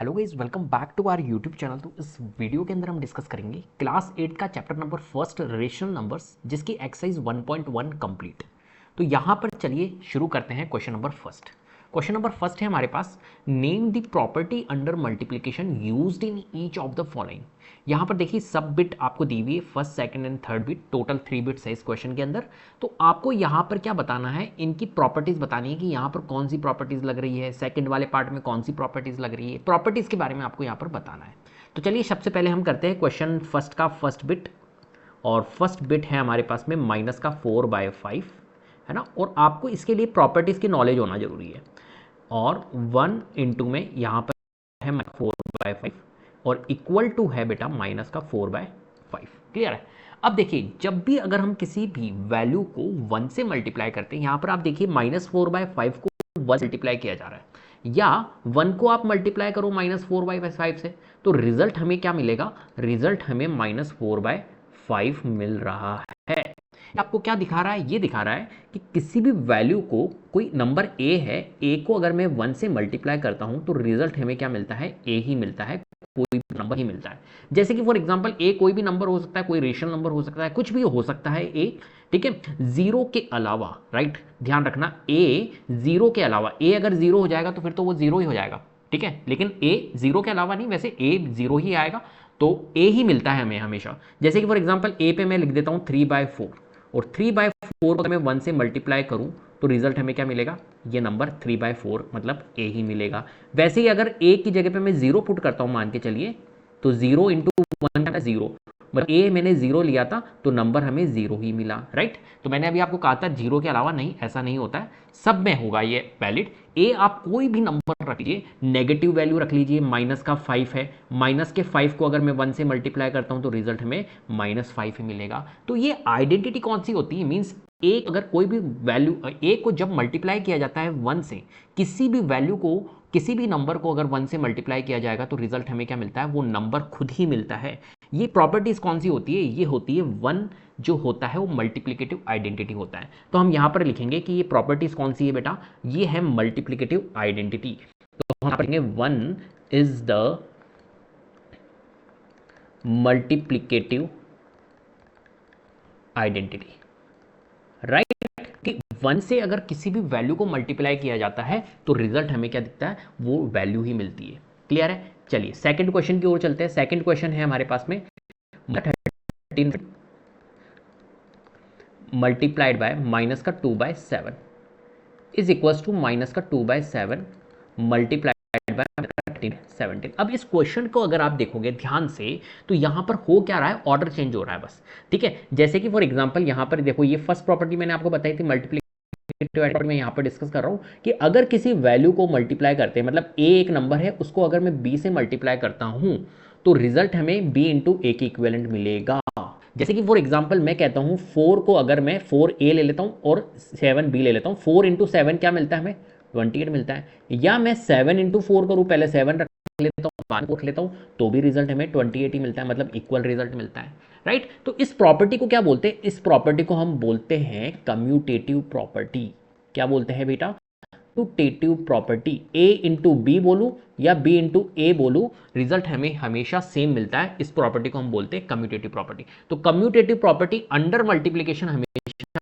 Hello guys, welcome back to our YouTube channel. तो इस video के अंदर हम डिस्कस करेंगे क्लास 8 का chapter number first rational numbers, जिसकी एक्सरसाइज 1.1 कंप्लीट। तो यहाँ पर चलिए शुरू करते हैं question number first. Question number first है हमारे पास, name the property under multiplication used in each of the following. यहाँ पर देखिए सब बिट आपको दी हुई है, first second and third bit, total 3 bits है इस क्वेश्चन के अंदर। तो आपको यहाँ पर क्या बताना है, इनकी प्रॉपर्टीज बतानी है कि यहाँ पर कौन सी प्रॉपर्टीज लग रही है, सेकंड वाले पार्ट में कौन सी प्रॉपर्टीज लग रही है, प्रॉपर्टीज के बारे में आपको यहाँ पर बताना है। तो चलिए सबसे पहले हम करते हैं क्वेश्चन फर्स्ट का फर्स्ट बिट, और फर्स्ट बिट है हमारे पास में माइनस का 4/5 है ना। और आपको इसके लिए प्रॉपर्टीज की नॉलेज होना जरूरी है। और 1 इंटू में यहाँ पर है 4/5 और इक्वल टू है बेटा माइनस का 4/5। क्लियर है। अब देखिए जब भी अगर हम किसी भी वैल्यू को 1 से मल्टीप्लाई करते हैं, यहाँ पर आप देखिए -4/5 को 1 से मल्टीप्लाई किया जा रहा है, या 1 को आप मल्टीप्लाई करो -4/5 से, तो रिजल्ट हमें क्या मिलेगा, रिजल्ट हमें -4/5 मिल रहा है। आपको क्या दिखा रहा है, ये दिखा रहा है कि किसी भी वैल्यू को, कोई नंबर ए है, ए को अगर मैं 1 से मल्टीप्लाई करता हूं तो रिजल्ट हमें क्या मिलता है, ए ही मिलता है, कोई भी नंबर ही मिलता है। जैसे कि फॉर एग्जांपल ए कोई भी नंबर हो सकता है, कोई रेशनल नंबर हो सकता है, कुछ भी हो सकता है ए, ठीक है, जीरो के अलावा। राइट, ध्यान रखना, ए जीरो के अलावा, ए अगर जीरो हो जाएगा तो फिर तो वो जीरो ही हो जाएगा, ठीक है, लेकिन ए जीरो के अलावा नहीं, वैसे ए जीरो ही आएगा, तो ए ही मिलता है हमें हमेशा। जैसे कि फॉर एग्जांपल ए पे मैं लिख देता हूं 3/4, और 3/4 अगर मैं 1 से मल्टीप्लाई करूं तो रिजल्ट हमें क्या मिलेगा, ये नंबर 3/4 मतलब ए ही मिलेगा। वैसे ही अगर ए की जगह पे मैं जीरो पुट करता हूं मान के चलिए, तो 0 इंटू 1 जीरो, मतलब ए मैंने जीरो लिया था तो नंबर हमें जीरो ही मिला। राइट, तो मैंने अभी आपको कहा था जीरो के अलावा नहीं, ऐसा नहीं होता है, सब में होगा ये वैलिड। ए आप कोई भी नंबर रख लीजिए, नेगेटिव वैल्यू रख लीजिए, माइनस का 5 है, माइनस के 5 को अगर मैं 1 से मल्टीप्लाई करता हूं तो रिजल्ट हमें -5 ही मिलेगा। तो ये आइडेंटिटी कौन सी होती है, मीन्स एक अगर कोई भी वैल्यू, ए को जब मल्टीप्लाई किया जाता है 1 से, किसी भी वैल्यू को, किसी भी नंबर को अगर 1 से मल्टीप्लाई किया जाएगा तो रिजल्ट हमें क्या मिलता है, वो नंबर खुद ही मिलता है। ये प्रॉपर्टीज कौन सी होती है, ये होती है 1 जो होता है वो मल्टीप्लिकेटिव आइडेंटिटी होता है। तो हम यहां पर लिखेंगे कि ये प्रॉपर्टीज कौन सी है बेटा, ये है मल्टीप्लिकेटिव आइडेंटिटी। तो हम लिखेंगे 1 is the multiplicative identity. Right, कि 1 से अगर किसी भी वैल्यू को मल्टीप्लाई किया जाता है तो रिजल्ट हमें क्या दिखता है, वो वैल्यू ही मिलती है। क्लियर है। चलिए सेकंड क्वेश्चन की ओर चलते हैं। सेकंड क्वेश्चन है हमारे पास में 13 मल्टीप्लाइड बाय माइनस का 2/7 इज इक्वल टू माइनस का 2/7 मल्टीप्लाइड बाय 17। अब इस क्वेश्चन को अगर आप देखोगे ध्यान से तो यहां पर हो क्या रहा है, ऑर्डर चेंज हो रहा है बस। ठीक है, जैसे कि फॉर एग्जांपल यहां पर देखो, ये फर्स्ट प्रॉपर्टी मैंने आपको बताई थी मल्टीप्लिकेटिव आइडेंटिटी, में यहां पर डिस्कस कर रहा हूं कि अगर किसी वैल्यू को मल्टीप्लाई करते हैं, मतलब ए एक नंबर है, उसको अगर मैं बी से मल्टीप्लाई करता हूं तो रिजल्ट हमें बी इंटू ए के इक्विवेलेंट मिलेगा। जैसे कि फॉर एग्जांपल मैं कहता हूं 4 को अगर मैं 4a ले लेता हूं और 7b ले लेता हूं, 4 इंटू 7 क्या मिलता है हमें, 28 मिलता है। या मैं 7 इंटू 4 करूं, पहले 7 रख लेता हूं, बाद में रख लेता हूं, तो भी रिजल्ट हमें 28 ही मिलता है, मतलब इक्वल रिजल्ट मिलता है। राइट, तो इस प्रॉपर्टी को क्या बोलते हैं, इस प्रॉपर्टी को हम बोलते हैं कम्यूटेटिव प्रॉपर्टी। क्या बोलते हैं बेटा, कम्यूटेटिव प्रॉपर्टी। ए इंटू बी बोलूं या बी इंटू ए बोलूं, रिजल्ट हमें हमेशा सेम मिलता है। इस प्रॉपर्टी को हम बोलते हैं कम्यूटेटिव प्रॉपर्टी। तो कम्यूटेटिव प्रॉपर्टी अंडर मल्टीप्लीकेशन हमेशा,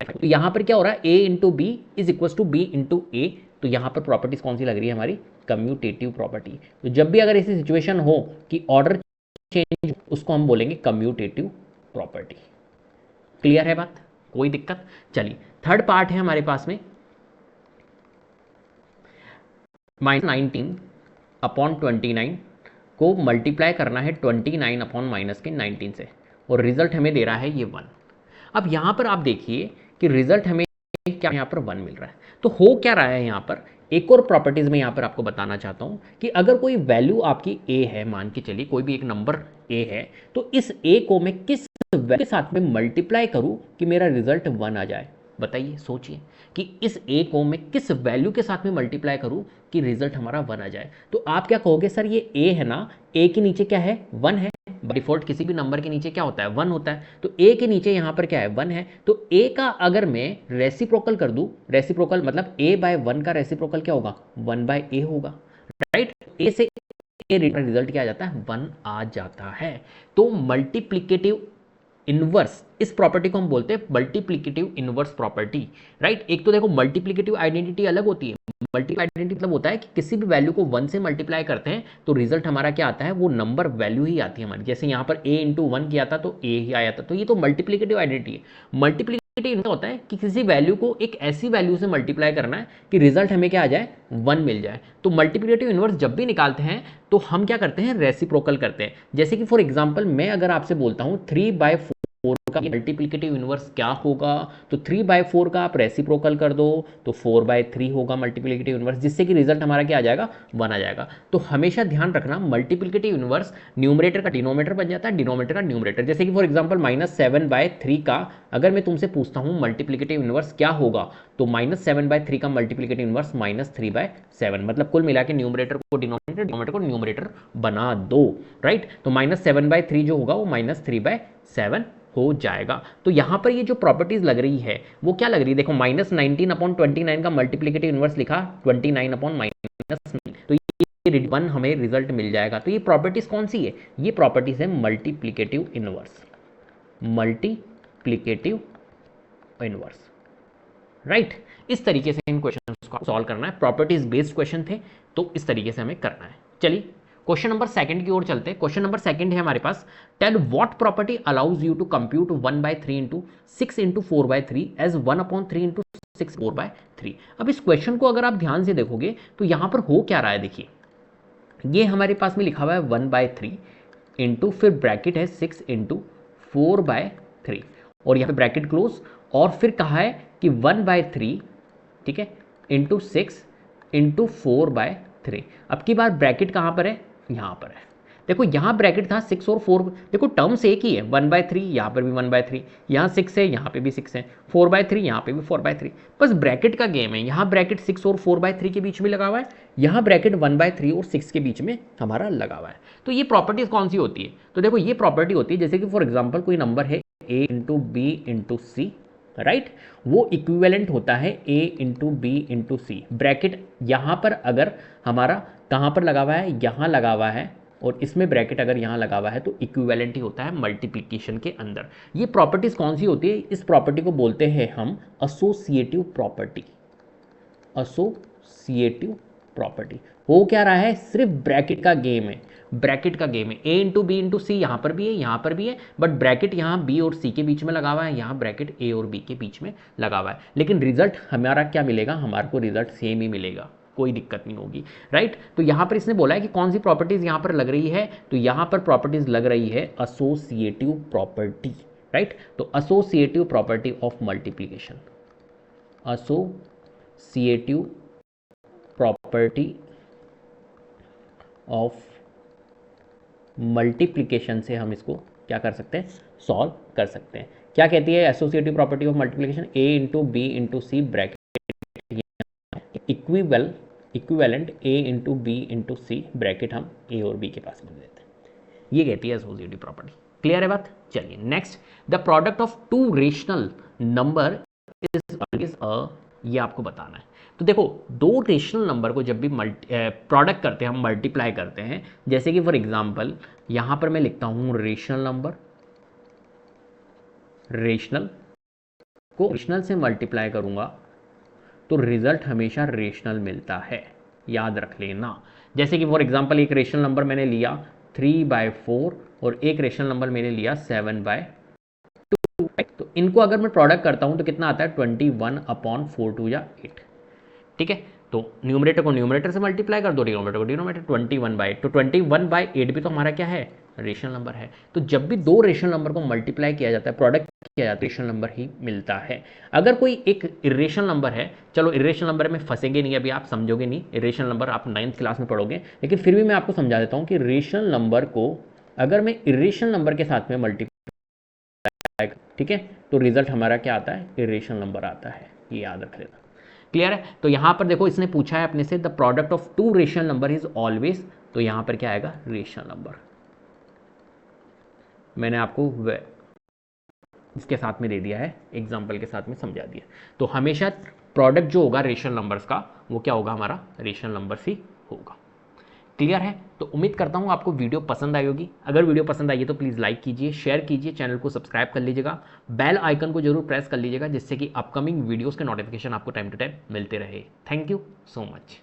तो यहां पर क्या हो रहा है, A into B is equal to B into A, तो यहां पर प्रॉपर्टीज कौन सी लग रही है हमारी, कम्यूटेटिव प्रॉपर्टी। तो जब भी अगर ऐसी सिचुएशन हो कि ऑर्डर चेंज, उसको हम बोलेंगे कम्यूटेटिव प्रॉपर्टी। क्लियर है बात, कोई दिक्कत। चलिए थर्ड पार्ट है हमारे पास में, -19 अपॉन 29 को मल्टीप्लाई करना है 29 अपॉन माइनस के 19 से, और रिजल्ट हमें दे रहा है ये 1। अब यहां पर आप देखिए कि रिजल्ट हमें क्या, यहां पर 1 मिल रहा है। तो हो क्या रहा है यहां पर, एक और प्रॉपर्टीज में यहां पर आपको बताना चाहता हूं कि अगर कोई वैल्यू आपकी ए है, मान के चलिए कोई भी एक नंबर ए है, तो इस ए को मैं किस वैल्यू के साथ में मल्टीप्लाई करूं कि मेरा रिजल्ट 1 आ जाए। बताइए, सोचिए कि इस ए को मैं किस वैल्यू के साथ में मल्टीप्लाई करूं कि रिजल्ट हमारा 1 आ जाए। तो आप क्या कहोगे, सर ये ए है ना, ए के नीचे क्या है, 1 है। डिफॉल्ट किसी भी नंबर के नीचे क्या होता है, 1 होता है। तो ए के नीचे यहां पर क्या है, 1 है। तो ए का अगर मैं रेसिप्रोकल कर दूं, रेसिप्रोकल मतलब a/1 का रेसिप्रोकल क्या होगा, 1/a होगा। राइट, ए से रिजल्ट क्या आ जाता है, 1 आ जाता है। तो मल्टीप्लिकेटिव इनवर्स, इस प्रॉपर्टी को हम बोलते हैं मल्टीप्लिकेटिव इनवर्स प्रॉपर्टी, राइट। एक तो देखो मल्टीप्लिकेटिव आइडेंटिटी अलग होती है। मल्टीप्लिकेटिव आइडेंटिटी मतलब होता है कि किसी भी वैल्यू को 1 से मल्टीप्लाई करते हैं तो रिजल्ट हमारा क्या आता है, वो नंबर वैल्यू ही आती है हमारी। जैसे यहाँ पर a इंटू 1 किया था तो a ही आया था, तो ये तो मल्टीप्लिकेटिव आइडेंटिटी है। मल्टीप्लिकेटिव इनका होता है कि किसी वैल्यू को एक ऐसी वैल्यू से मल्टीप्लाई करना है कि रिजल्ट हमें क्या आ जाए, 1 मिल जाए। तो मल्टीप्लिकेटिव इनवर्स जब भी निकालते हैं तो हम क्या करते हैं, रेसिप्रोकल करते हैं। जैसे कि फॉर एग्जाम्पल मैं अगर आपसे बोलता हूँ 3/4 का मल्टीप्लिकेटिव इनवर्स क्या होगा, तो 3/4 का आप रेसिप्रोकल कर दो तो 4/3 होगा मल्टीप्लिकेटिव इनवर्स, जिससे कि रिजल्ट हमारा क्या आ जाएगा, 1 आ जाएगा। तो हमेशा ध्यान रखना मल्टीप्लिकेटिव इनवर्स न्यूमरेटर का डिनोमिनेटर बन जाता है, डिनोमिनेटर का न्यूमरेटर। जैसे कि फॉर एग्जांपल -7/3 का अगर मैं तुमसे पूछता हूं मल्टीप्लिकेटिव इनवर्स क्या होगा, तो -7/3 का मल्टीप्लिकेटिव इनवर्स -3/7, मतलब कुल मिला के न्यूमरेटर को डिनोमिनेटर, डिनोमिनेटर को न्यूमरेटर बना दो, राइट। तो -7/3 जो होगा वो -3/7 हो जाएगा। तो यहाँ पर ये जो प्रॉपर्टीज लग रही है वो क्या लग रही है, देखो -19/29 का मल्टीप्लिकेटिव इनवर्स लिखा 29/-9, तो ये 1 हमें रिजल्ट मिल जाएगा। तो ये प्रॉपर्टीज कौन सी है, ये प्रॉपर्टीज है multiplicative inverse, multiplicative inverse, right. इस तरीके से इन क्वेश्चन को सॉल्व करना है, प्रॉपर्टीज बेस्ड क्वेश्चन थे तो इस तरीके से हमें करना है। चलिए क्वेश्चन नंबर सेकंड की ओर चलते हैं। क्वेश्चन नंबर सेकंड है हमारे पास, tell what property allows you to compute 1/3 into 6 into 4/3 as 1/3 into 6 4/3। अब इस क्वेश्चन को अगर आप ध्यान से देखोगे तो यहां पर हो क्या रहा है, देखिए ये हमारे पास में लिखा हुआ है 1/3 इंटू फिर ब्रैकेट है 6 इंटू 4/3 और यहाँ पे ब्रैकेट क्लोज, और फिर कहा है कि 1/3, ठीक है, इंटू 6 इंटू 4/3। अब की बार ब्रैकेट कहाँ पर है, यहाँ पर है। देखो यहाँ ब्रैकेट था 6 और 4, देखो टर्म्स एक ही है, 1/3 यहाँ पर भी 1/3, यहाँ 6 है यहाँ पे भी 6 है, 4/3 यहाँ पे भी 4/3, बस ब्रैकेट का गेम है। यहाँ ब्रैकेट 6 और 4/3 के बीच में लगा हुआ है, यहाँ ब्रैकेट 1/3 और 6 के बीच में हमारा लगा हुआ है। तो ये प्रॉपर्टीज कौन सी होती है, तो देखो ये प्रॉपर्टी होती है जैसे कि फॉर एग्जाम्पल कोई नंबर है a into B into C, right, वो इक्विवेलेंट होता है a into B into C. Bracket यहाँ पर अगर हमारा कहाँ पर लगा हुआ है, यहाँ लगा हुआ है, और इसमें ब्रैकेट अगर यहाँ लगा हुआ है तो इक्विवेलेंट ही होता है मल्टीप्लिकेशन के अंदर। ये प्रॉपर्टीज कौन सी होती है, इस प्रॉपर्टी को बोलते हैं हम एसोसिएटिव प्रॉपर्टी। एसोसिएटिव प्रॉपर्टी हो क्या रहा है, सिर्फ ब्रैकेट का गेम है, ब्रैकेट का गेम है। a इंटू बी इंटू सी यहाँ पर भी है, यहाँ पर भी है, बट ब्रैकेट यहाँ b और c के बीच में लगा हुआ है, यहाँ ब्रैकेट a और b के बीच में लगा हुआ है। लेकिन रिजल्ट हमारा क्या मिलेगा, हमारे को रिजल्ट सेम ही मिलेगा, कोई दिक्कत नहीं होगी, राइट। तो यहाँ पर इसने बोला है कि कौन सी प्रॉपर्टीज यहाँ पर लग रही है, तो यहाँ पर प्रॉपर्टीज लग रही है एसोसिएटिव प्रॉपर्टी, राइट। तो associative property of multiplication, associative property of multiplication से हम इसको क्या कर सकते हैं, सॉल्व कर सकते हैं। क्या कहती है associative property of multiplication, a into B into C bracket equivalent a into B into C bracket हम a और b के पास में देते हैं, ये कहती है एसोसिएटिव प्रॉपर्टी। क्लियर है बात। चलिए next, the product of two rational number is always a, ये आपको बताना है। तो देखो दो रेशनल नंबर को जब भी प्रोडक्ट करते हैं, हम मल्टीप्लाई करते हैं, जैसे कि फॉर एग्जांपल यहां पर मैं लिखता हूं रेशनल नंबर, रेशनल को रेशनल से मल्टीप्लाई करूंगा तो रिजल्ट हमेशा रेशनल मिलता है, याद रख लेना। जैसे कि फॉर एग्जांपल एक रेशनल नंबर मैंने लिया 3/4 और एक रेशनल नंबर मैंने लिया 7/2, तो इनको अगर मैं प्रोडक्ट करता हूं तो कितना आता है 21/4 या 8, ठीक है। तो न्यूमरेटर को न्यूमरेटर से मल्टीप्लाई कर दो, डिनोमिनेटर को डिनोमिनेटर, 21/8, तो 21/8 भी तो हमारा क्या है, रेशनल नंबर है। तो जब भी दो रेशनल नंबर को मल्टीप्लाई किया जाता है, प्रोडक्ट किया जाता है, रेशनल नंबर ही मिलता है। अगर कोई एक इरेशनल नंबर है, चलो इरेशनल नंबर में फंसेंगे नहीं, अभी आप समझोगे नहीं, इरेशनल नंबर आप 9th क्लास में पढ़ोगे, लेकिन फिर भी मैं आपको समझा देता हूँ कि रेशनल नंबर को अगर मैं इरेशनल नंबर के साथ में मल्टीप्लाई, ठीक है, तो रिजल्ट हमारा क्या आता है, इरेशनल नंबर आता है, ये याद रख लेना। क्लियर है। तो यहां पर देखो इसने पूछा है अपने से the product of two rational number is always, तो यहां पर क्या आएगा, रेशनल नंबर। मैंने आपको इसके साथ में दे दिया है, एग्जांपल के साथ में समझा दिया। तो हमेशा प्रोडक्ट जो होगा रेशनल नंबर्स का वो क्या होगा, हमारा रेशनल नंबर ही होगा। क्लियर है? तो उम्मीद करता हूँ आपको वीडियो पसंद आई होगी। अगर वीडियो पसंद आई है तो प्लीज़ लाइक कीजिए, शेयर कीजिए, चैनल को सब्सक्राइब कर लीजिएगा, बेल आइकन को जरूर प्रेस कर लीजिएगा, जिससे कि अपकमिंग वीडियोज़ के नोटिफिकेशन आपको टाइम टू टाइम मिलते रहे। Thank you so much.